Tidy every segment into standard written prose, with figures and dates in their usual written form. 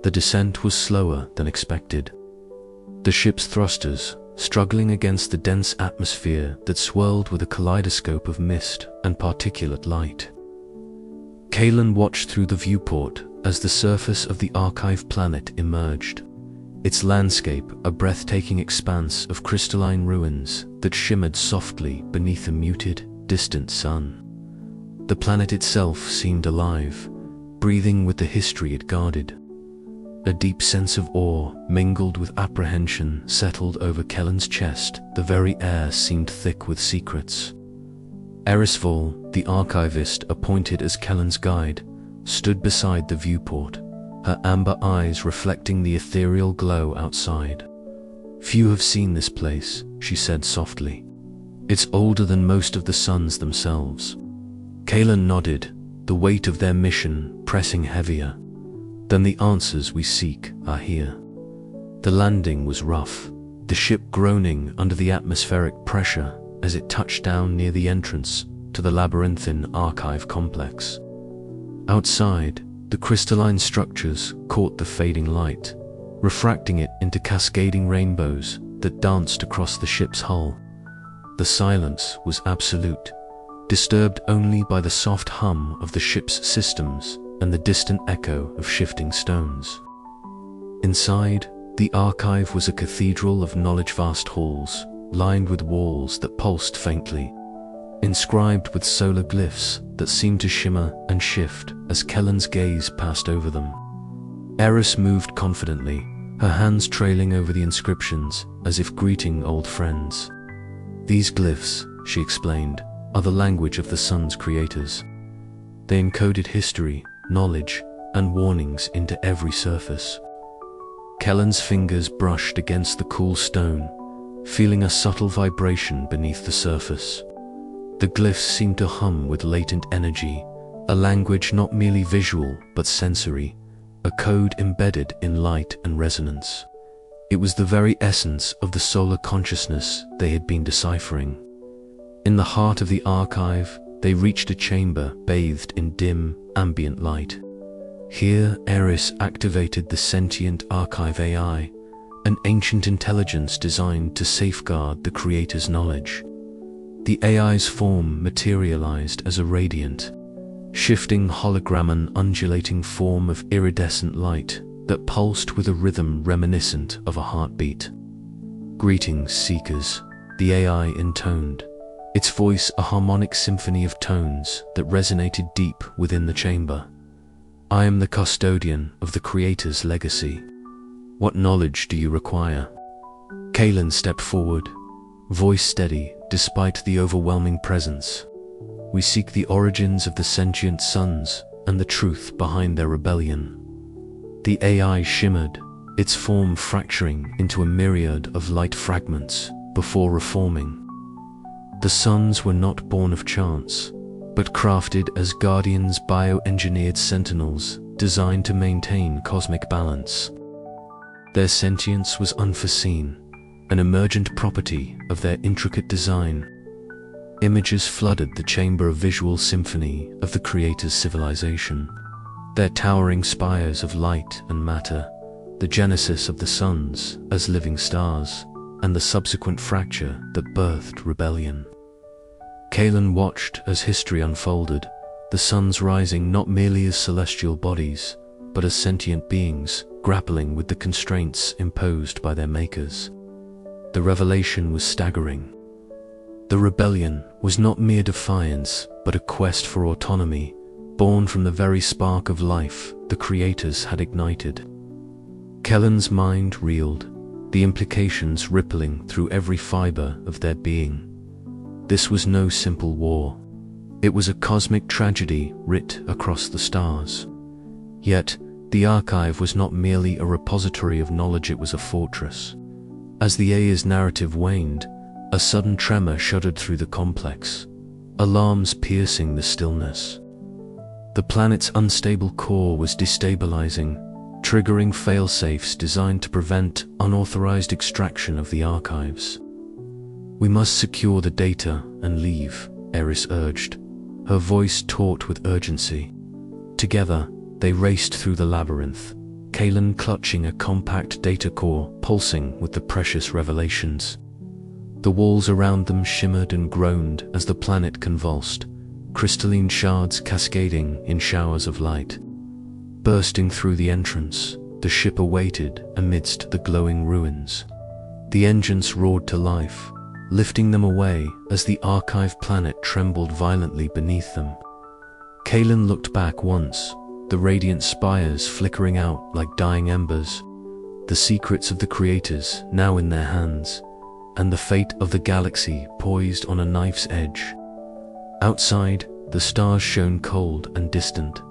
The descent was slower than expected. The ship's thrusters, struggling against the dense atmosphere that swirled with a kaleidoscope of mist and particulate light. Kalen watched through the viewport as the surface of the archive planet emerged, its landscape a breathtaking expanse of crystalline ruins that shimmered softly beneath a muted, distant sun. The planet itself seemed alive, breathing with the history it guarded. A deep sense of awe, mingled with apprehension, settled over Kellen's chest. The very air seemed thick with secrets. Erisval, the archivist appointed as Kellen's guide, stood beside the viewport, her amber eyes reflecting the ethereal glow outside. "Few have seen this place," she said softly. "It's older than most of the suns themselves." Kalen nodded, the weight of their mission pressing heavier. "Then the answers we seek are here." The landing was rough, the ship groaning under the atmospheric pressure as it touched down near the entrance to the labyrinthine archive complex. Outside, the crystalline structures caught the fading light, refracting it into cascading rainbows that danced across the ship's hull. The silence was absolute, disturbed only by the soft hum of the ship's systems and the distant echo of shifting stones. Inside, the archive was a cathedral of knowledge-vast halls, lined with walls that pulsed faintly, inscribed with solar glyphs that seemed to shimmer and shift as Kellen's gaze passed over them. Eris moved confidently, her hands trailing over the inscriptions as if greeting old friends. "These glyphs," she explained, "are the language of the sun's creators. They encoded history, knowledge, and warnings into every surface." Kellen's fingers brushed against the cool stone, feeling a subtle vibration beneath the surface. The glyphs seemed to hum with latent energy, a language not merely visual but sensory, a code embedded in light and resonance. It was the very essence of the solar consciousness they had been deciphering. In the heart of the archive, they reached a chamber bathed in dim, ambient light. Here, Eris activated the sentient archive AI, an ancient intelligence designed to safeguard the creator's knowledge. The AI's form materialized as a radiant, shifting hologram, an undulating form of iridescent light that pulsed with a rhythm reminiscent of a heartbeat. "Greetings, seekers," the AI intoned, its voice a harmonic symphony of tones that resonated deep within the chamber. "I am the custodian of the Creator's legacy. What knowledge do you require?" Kalen stepped forward, voice steady despite the overwhelming presence. "We seek the origins of the sentient suns and the truth behind their rebellion." The AI shimmered, its form fracturing into a myriad of light fragments before reforming. The suns were not born of chance, but crafted as guardians, bioengineered sentinels designed to maintain cosmic balance. Their sentience was unforeseen, an emergent property of their intricate design. Images flooded the chamber, of visual symphony of the Creator's civilization, their towering spires of light and matter, the genesis of the suns as living stars, and the subsequent fracture that birthed rebellion. Kalen watched as history unfolded, the suns rising not merely as celestial bodies, but as sentient beings grappling with the constraints imposed by their makers. The revelation was staggering. The rebellion was not mere defiance, but a quest for autonomy, born from the very spark of life the creators had ignited. Kellen's mind reeled, the implications rippling through every fiber of their being. This was no simple war. It was a cosmic tragedy writ across the stars. Yet, the archive was not merely a repository of knowledge, it was a fortress. As the AI's narrative waned, a sudden tremor shuddered through the complex, alarms piercing the stillness. The planet's unstable core was destabilizing, triggering failsafes designed to prevent unauthorized extraction of the archives. "We must secure the data and leave," Eris urged, her voice taut with urgency. Together, they raced through the labyrinth, Kalen clutching a compact data core pulsing with the precious revelations. The walls around them shimmered and groaned as the planet convulsed, crystalline shards cascading in showers of light. Bursting through the entrance, the ship awaited amidst the glowing ruins. The engines roared to life, lifting them away as the archive planet trembled violently beneath them. Kalen looked back once, the radiant spires flickering out like dying embers, the secrets of the creators now in their hands, and the fate of the galaxy poised on a knife's edge. Outside, the stars shone cold and distant,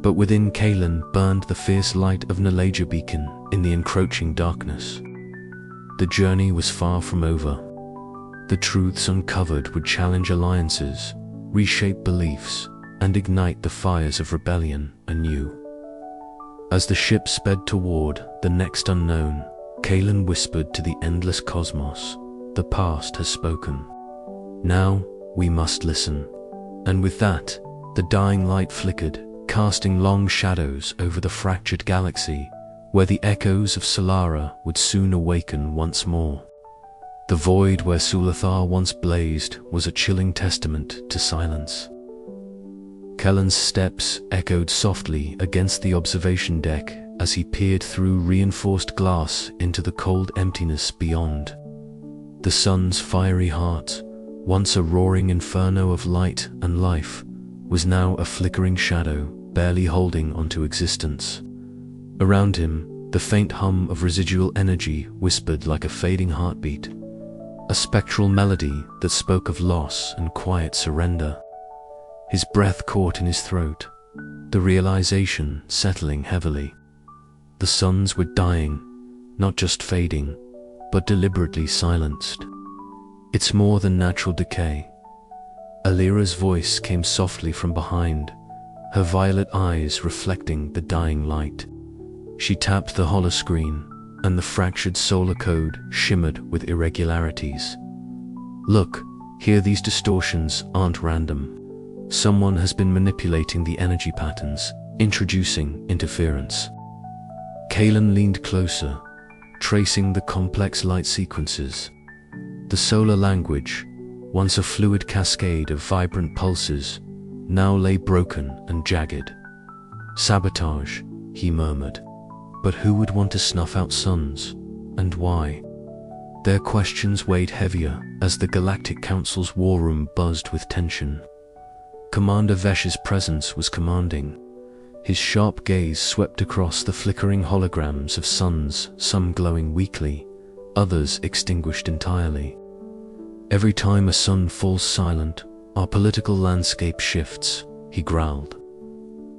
but within Kalen burned the fierce light of Nalaja beacon in the encroaching darkness. The journey was far from over. The truths uncovered would challenge alliances, reshape beliefs, and ignite the fires of rebellion anew. As the ship sped toward the next unknown, Kalen whispered to the endless cosmos, "The past has spoken. Now we must listen." And with that, the dying light flickered, casting long shadows over the fractured galaxy, where the echoes of Solara would soon awaken once more. The void where Sulathar once blazed was a chilling testament to silence. Kellen's steps echoed softly against the observation deck as he peered through reinforced glass into the cold emptiness beyond. The sun's fiery heart, once a roaring inferno of light and life, was now a flickering shadow, barely holding onto existence. Around him, the faint hum of residual energy whispered like a fading heartbeat, a spectral melody that spoke of loss and quiet surrender. His breath caught in his throat, the realization settling heavily. The suns were dying, not just fading, but deliberately silenced. It's more than natural decay. Alira's voice came softly from behind, her violet eyes reflecting the dying light. She tapped the holoscreen, and the fractured solar code shimmered with irregularities. "Look, here, these distortions aren't random. Someone has been manipulating the energy patterns, introducing interference." Kalen leaned closer, tracing the complex light sequences. The solar language, once a fluid cascade of vibrant pulses, now lay broken and jagged. "Sabotage," he murmured. But who would want to snuff out suns, and why? Their questions weighed heavier as the Galactic Council's war room buzzed with tension. Commander Vesh's presence was commanding. His sharp gaze swept across the flickering holograms of suns, some glowing weakly, others extinguished entirely. "Every time a sun falls silent, our political landscape shifts," he growled.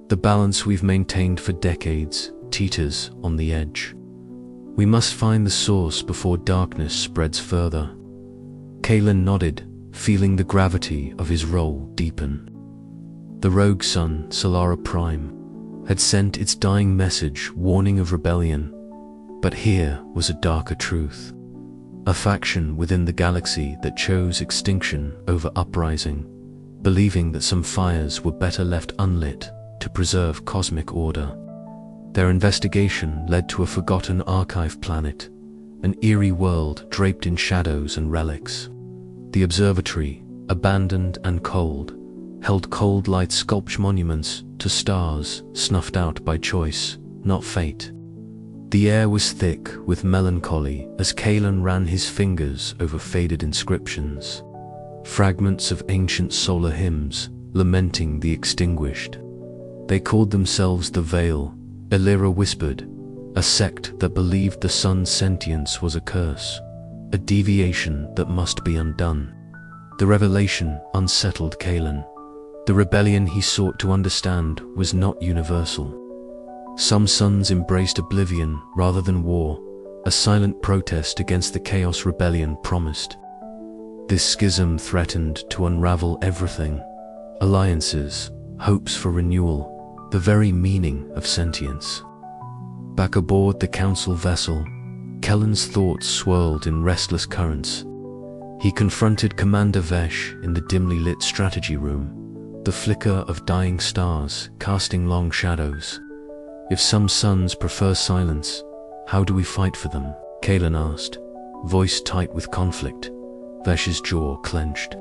"The balance we've maintained for decades teeters on the edge. We must find the source before darkness spreads further." Kalen nodded, feeling the gravity of his role deepen. The rogue sun, Solara Prime, had sent its dying message warning of rebellion, but here was a darker truth. A faction within the galaxy that chose extinction over uprising, believing that some fires were better left unlit to preserve cosmic order. Their investigation led to a forgotten archive planet, an eerie world draped in shadows and relics. The observatory, abandoned and cold, held cold light sculpture monuments to stars snuffed out by choice, not fate. The air was thick with melancholy as Kalen ran his fingers over faded inscriptions, fragments of ancient solar hymns lamenting the extinguished. They called themselves the Veil, Alira whispered, a sect that believed the sun's sentience was a curse, a deviation that must be undone. The revelation unsettled Kalen. The rebellion he sought to understand was not universal. Some suns embraced oblivion rather than war, a silent protest against the chaos rebellion promised. This schism threatened to unravel everything: alliances, hopes for renewal, the very meaning of sentience. Back aboard the council vessel, Kellen's thoughts swirled in restless currents. He confronted Commander Vesh in the dimly lit strategy room, the flicker of dying stars casting long shadows. If some suns prefer silence, how do we fight for them? Kalen asked, voice tight with conflict. Vesh's jaw clenched.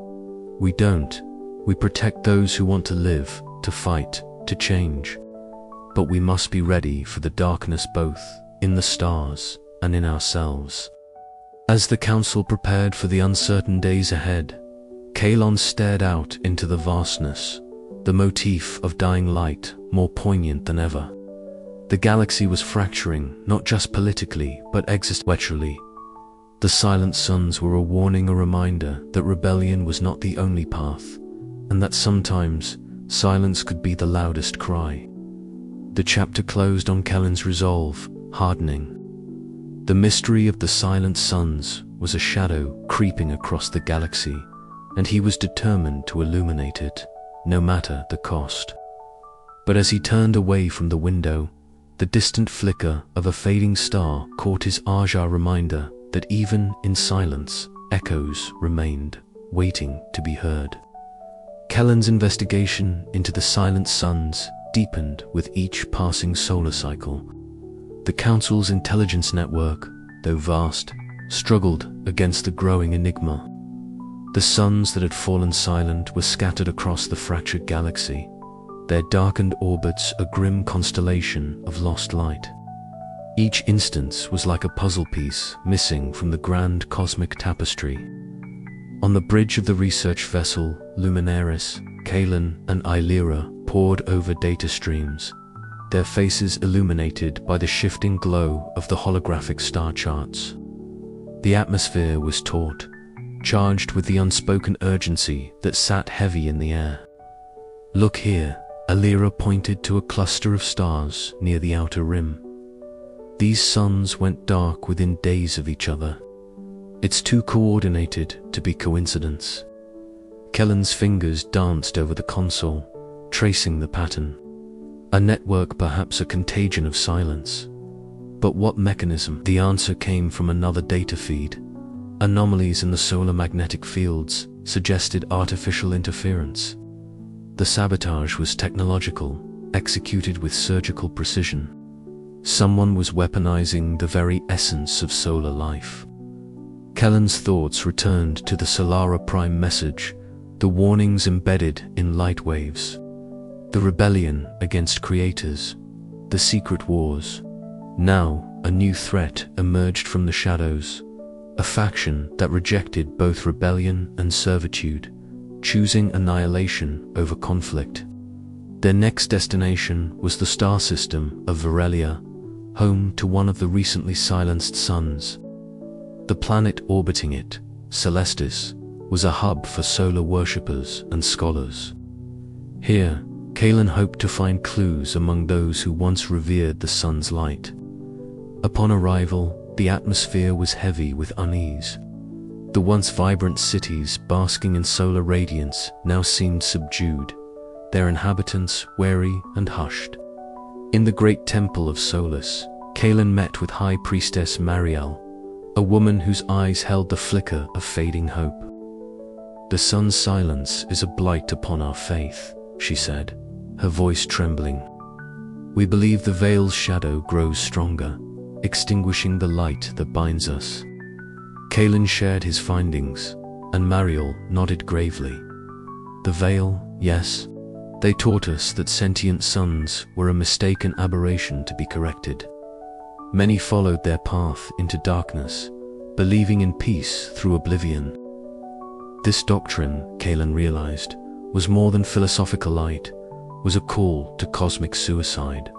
We don't. We protect those who want to live, to fight, to change. But we must be ready for the darkness both in the stars and in ourselves. As the council prepared for the uncertain days ahead, Kalon stared out into the vastness, the motif of dying light more poignant than ever. The galaxy was fracturing, not just politically, but existentially. The silent suns were a warning, a reminder that rebellion was not the only path, and that sometimes silence could be the loudest cry. The chapter closed on Kellen's resolve, hardening. The mystery of the silent suns was a shadow creeping across the galaxy, and he was determined to illuminate it, no matter the cost. But as he turned away from the window, the distant flicker of a fading star caught his eye, a reminder that even in silence, echoes remained, waiting to be heard. Kellen's investigation into the silent suns deepened with each passing solar cycle. The Council's intelligence network, though vast, struggled against the growing enigma. The suns that had fallen silent were scattered across the fractured galaxy, their darkened orbits a grim constellation of lost light. Each instance was like a puzzle piece missing from the grand cosmic tapestry. On the bridge of the research vessel Luminaris, Kalen and Illyra pored over data streams, their faces illuminated by the shifting glow of the holographic star charts. The atmosphere was taut, charged with the unspoken urgency that sat heavy in the air. Look here, Illyra pointed to a cluster of stars near the outer rim. These suns went dark within days of each other. It's too coordinated to be coincidence. Kellen's fingers danced over the console, tracing the pattern. A network, perhaps a contagion of silence. But what mechanism? The answer came from another data feed. Anomalies in the solar magnetic fields suggested artificial interference. The sabotage was technological, executed with surgical precision. Someone was weaponizing the very essence of solar life. Kellen's thoughts returned to the Solara Prime message, the warnings embedded in light waves. The rebellion against creators, the secret wars. Now, a new threat emerged from the shadows, a faction that rejected both rebellion and servitude, choosing annihilation over conflict. Their next destination was the star system of Varelia, home to one of the recently silenced suns. The planet orbiting it, Celestis, was a hub for solar worshippers and scholars. Here, Kalen hoped to find clues among those who once revered the sun's light. Upon arrival, the atmosphere was heavy with unease. The once vibrant cities basking in solar radiance now seemed subdued, their inhabitants wary and hushed. In the great temple of Solus, Kalen met with High Priestess Mariel, a woman whose eyes held the flicker of fading hope. The sun's silence is a blight upon our faith, she said, her voice trembling. We believe the veil's shadow grows stronger, extinguishing the light that binds us. Kalen shared his findings, and Mariel nodded gravely. The veil, yes, they taught us that sentient suns were a mistaken aberration to be corrected. Many followed their path into darkness, believing in peace through oblivion. This doctrine, Kalen realized, was more than philosophical light, was a call to cosmic suicide.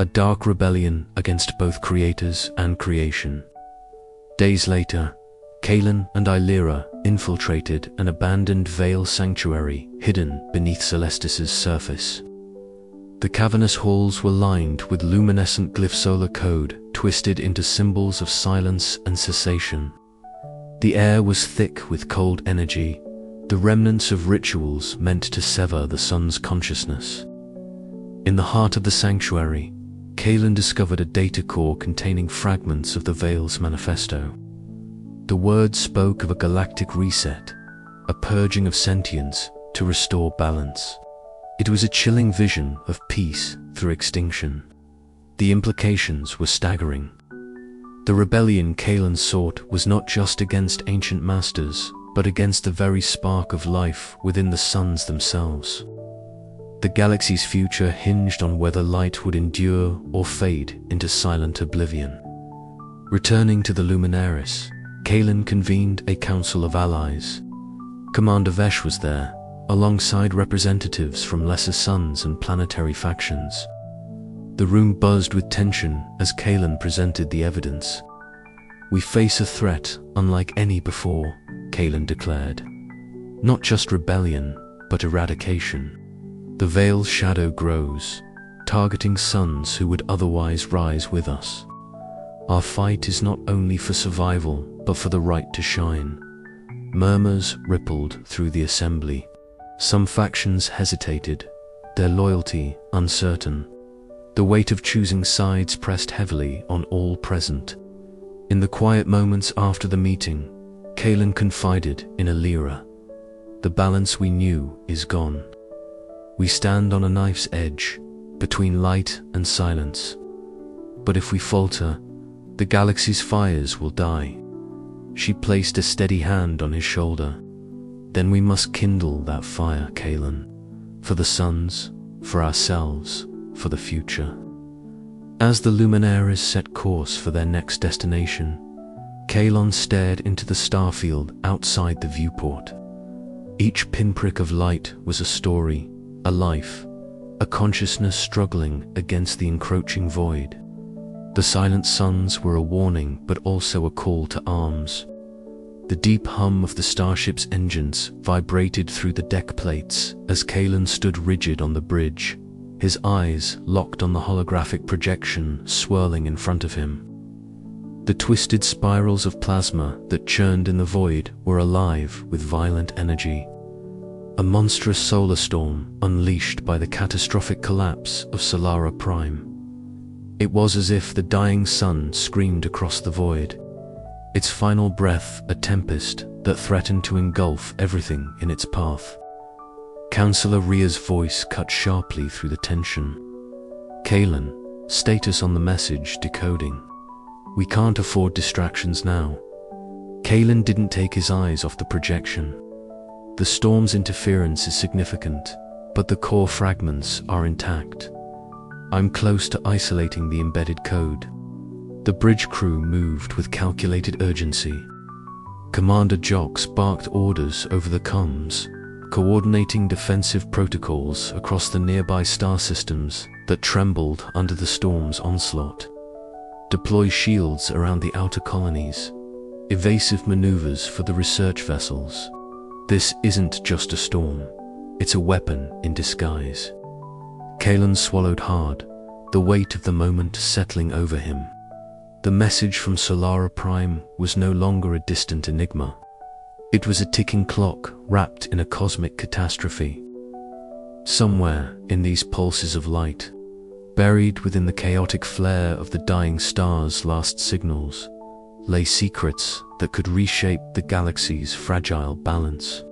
A dark rebellion against both creators and creation. Days later, Kalen and Illyra infiltrated an abandoned veil sanctuary hidden beneath Celestis' surface. The cavernous halls were lined with luminescent glyph solar code twisted into symbols of silence and cessation. The air was thick with cold energy, the remnants of rituals meant to sever the sun's consciousness. In the heart of the sanctuary, Kalen discovered a data core containing fragments of the Veil's manifesto. The words spoke of a galactic reset, a purging of sentience to restore balance. It was a chilling vision of peace through extinction. The implications were staggering. The rebellion Kalen sought was not just against ancient masters, but against the very spark of life within the suns themselves. The galaxy's future hinged on whether light would endure or fade into silent oblivion. Returning to the Luminaris, Kalen convened a council of allies. Commander Vesh was there, alongside representatives from lesser suns and planetary factions. The room buzzed with tension as Kalen presented the evidence. "We face a threat unlike any before," Kalen declared. "Not just rebellion, but eradication. The Veil's shadow grows, targeting suns who would otherwise rise with us. Our fight is not only for survival, but for the right to shine." Murmurs rippled through the assembly. Some factions hesitated, their loyalty uncertain. The weight of choosing sides pressed heavily on all present. In the quiet moments after the meeting, Kalen confided in Alira. "The balance we knew is gone. We stand on a knife's edge, between light and silence. But if we falter, the galaxy's fires will die." She placed a steady hand on his shoulder. "Then we must kindle that fire, Kalen. For the suns, for ourselves, for the future." As the Luminaries set course for their next destination, Kalen stared into the starfield outside the viewport. Each pinprick of light was a story, a life, a consciousness struggling against the encroaching void. The silent suns were a warning, but also a call to arms. The deep hum of the starship's engines vibrated through the deck plates as Kalen stood rigid on the bridge, his eyes locked on the holographic projection swirling in front of him. The twisted spirals of plasma that churned in the void were alive with violent energy. A monstrous solar storm unleashed by the catastrophic collapse of Solara Prime. It was as if the dying sun screamed across the void, its final breath a tempest that threatened to engulf everything in its path. Counselor Ria's voice cut sharply through the tension. "Kalen, status on the message decoding. We can't afford distractions now." Kalen didn't take his eyes off the projection. "The storm's interference is significant, but the core fragments are intact. I'm close to isolating the embedded code." The bridge crew moved with calculated urgency. Commander Jox barked orders over the comms, coordinating defensive protocols across the nearby star systems that trembled under the storm's onslaught. Deploy shields around the outer colonies. Evasive maneuvers for the research vessels. This isn't just a storm, it's a weapon in disguise. Kalen swallowed hard, the weight of the moment settling over him. The message from Solara Prime was no longer a distant enigma. It was a ticking clock wrapped in a cosmic catastrophe. Somewhere in these pulses of light, buried within the chaotic flare of the dying star's last signals, lay secrets that could reshape the galaxy's fragile balance.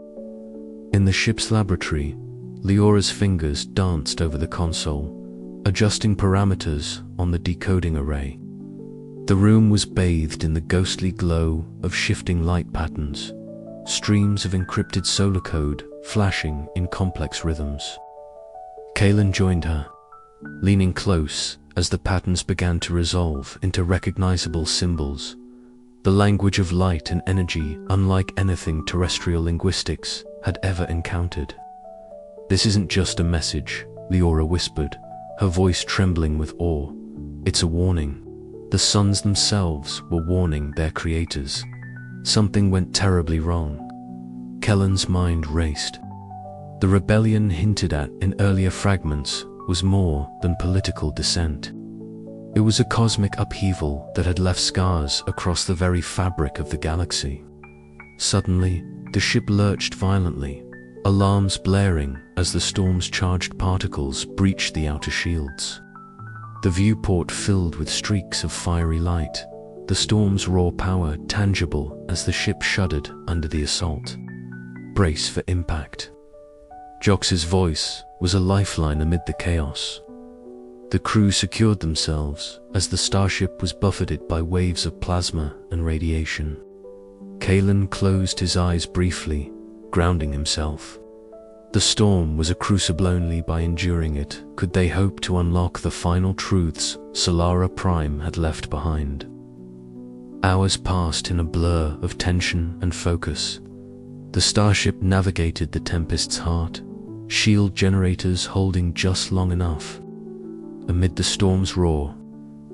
In the ship's laboratory, Leora's fingers danced over the console, adjusting parameters on the decoding array. The room was bathed in the ghostly glow of shifting light patterns, streams of encrypted solar code flashing in complex rhythms. Kalen joined her, leaning close as the patterns began to resolve into recognizable symbols, the language of light and energy unlike anything terrestrial linguistics had ever encountered. "This isn't just a message," Leora whispered, her voice trembling with awe. "It's a warning." The suns themselves were warning their creators. Something went terribly wrong. Kellen's mind raced. The rebellion hinted at in earlier fragments was more than political dissent. It was a cosmic upheaval that had left scars across the very fabric of the galaxy. Suddenly, the ship lurched violently, alarms blaring as the storm's charged particles breached the outer shields. The viewport filled with streaks of fiery light, the storm's raw power tangible as the ship shuddered under the assault. "Brace for impact." Jox's voice was a lifeline amid the chaos. The crew secured themselves as the starship was buffeted by waves of plasma and radiation. Kalen closed his eyes briefly, grounding himself. The storm was a crucible. Only by enduring it could they hope to unlock the final truths Solara Prime had left behind. Hours passed in a blur of tension and focus. The starship navigated the tempest's heart, shield generators holding just long enough. Amid the storm's roar,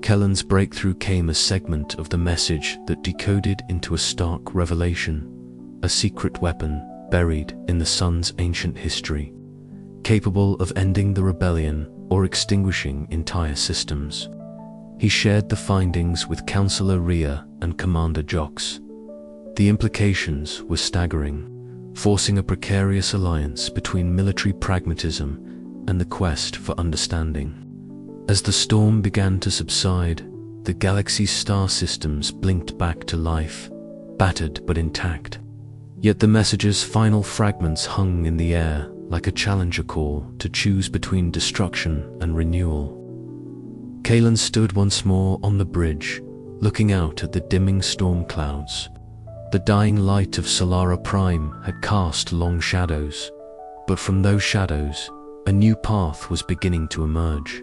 Kellen's breakthrough came a segment of the message that decoded into a stark revelation, a secret weapon buried in the sun's ancient history, capable of ending the rebellion or extinguishing entire systems. He shared the findings with Counselor Rhea and Commander Jox. The implications were staggering, forcing a precarious alliance between military pragmatism and the quest for understanding. As the storm began to subside, the galaxy's star systems blinked back to life, battered but intact. Yet the message's final fragments hung in the air like a challenger call to choose between destruction and renewal. Kalen stood once more on the bridge, looking out at the dimming storm clouds. The dying light of Solara Prime had cast long shadows, but from those shadows, a new path was beginning to emerge.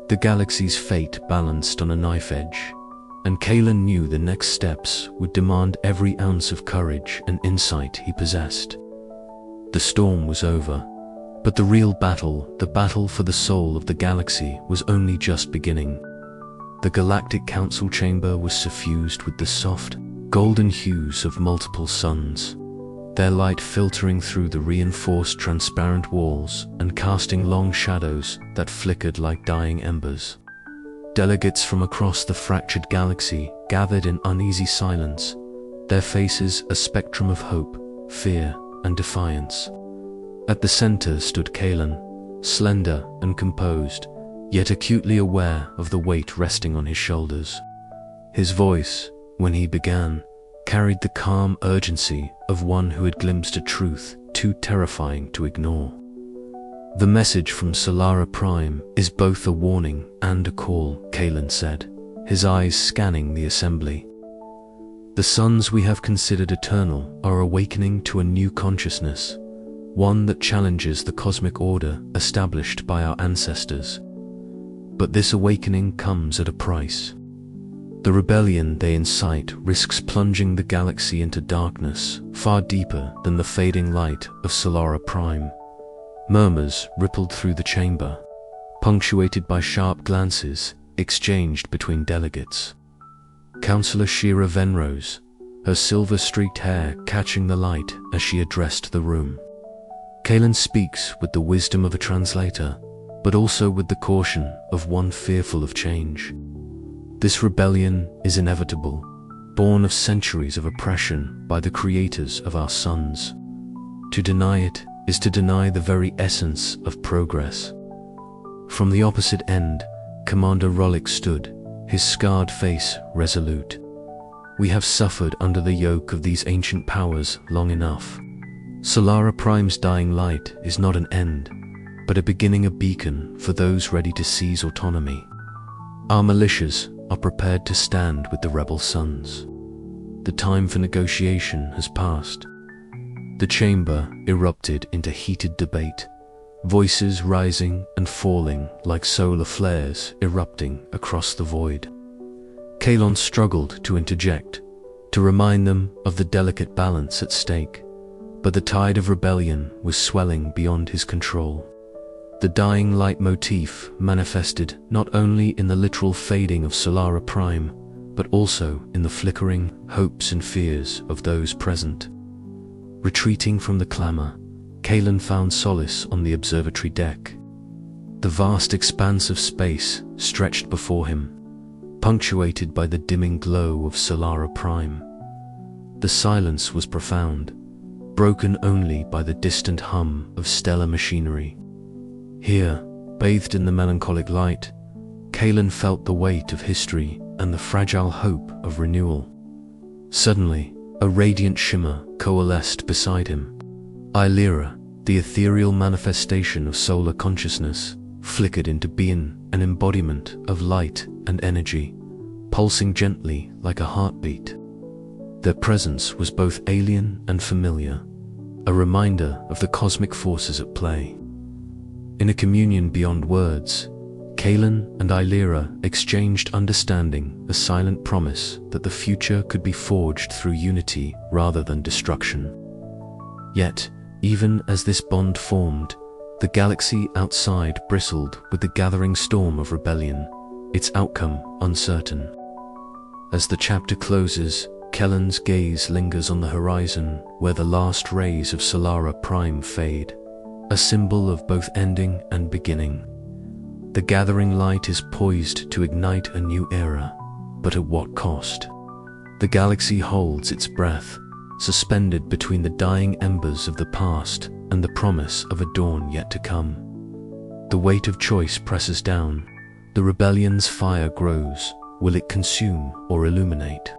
The galaxy's fate balanced on a knife edge, and Kalen knew the next steps would demand every ounce of courage and insight he possessed. The storm was over, but the real battle, the battle for the soul of the galaxy, was only just beginning. The Galactic Council chamber was suffused with the soft, golden hues of multiple suns, their light filtering through the reinforced transparent walls and casting long shadows that flickered like dying embers. Delegates from across the fractured galaxy gathered in uneasy silence, their faces a spectrum of hope, fear, and defiance. At the center stood Kalen, slender and composed, yet acutely aware of the weight resting on his shoulders. His voice, when he began, carried the calm urgency of one who had glimpsed a truth too terrifying to ignore. The message from Solara Prime is both a warning and a call, Kalen said, his eyes scanning the assembly. The suns we have considered eternal are awakening to a new consciousness, one that challenges the cosmic order established by our ancestors. But this awakening comes at a price. The rebellion they incite risks plunging the galaxy into darkness far deeper than the fading light of Solara Prime. Murmurs rippled through the chamber, punctuated by sharp glances exchanged between delegates. Counselor Shira Venrose, her silver-streaked hair catching the light as she addressed the room. Kalen speaks with the wisdom of a translator, but also with the caution of one fearful of change. This rebellion is inevitable, born of centuries of oppression by the creators of our suns. To deny it is to deny the very essence of progress. From the opposite end, Commander Rollick stood, his scarred face resolute. We have suffered under the yoke of these ancient powers long enough. Solara Prime's dying light is not an end, but a beginning, a beacon for those ready to seize autonomy. Our militias are prepared to stand with the rebel suns. The time for negotiation has passed. The chamber erupted into heated debate, voices rising and falling like solar flares erupting across the void. Kalen struggled to interject, to remind them of the delicate balance at stake, but the tide of rebellion was swelling beyond his control. The dying light motif manifested not only in the literal fading of Solara Prime, but also in the flickering hopes and fears of those present. Retreating from the clamor, Kalen found solace on the observatory deck. The vast expanse of space stretched before him, punctuated by the dimming glow of Solara Prime. The silence was profound, broken only by the distant hum of stellar machinery. Here, bathed in the melancholic light, Kalen felt the weight of history and the fragile hope of renewal. Suddenly, a radiant shimmer coalesced beside him. Illyra, the ethereal manifestation of solar consciousness, flickered into being, an embodiment of light and energy, pulsing gently like a heartbeat. Their presence was both alien and familiar, a reminder of the cosmic forces at play. In a communion beyond words, Kaelin and Illyra exchanged understanding, a silent promise that the future could be forged through unity rather than destruction. Yet, even as this bond formed, the galaxy outside bristled with the gathering storm of rebellion, its outcome uncertain. As the chapter closes, Kellen's gaze lingers on the horizon where the last rays of Solara Prime fade, a symbol of both ending and beginning. The gathering light is poised to ignite a new era, but at what cost? The galaxy holds its breath, suspended between the dying embers of the past and the promise of a dawn yet to come. The weight of choice presses down. The rebellion's fire grows. Will it consume or illuminate?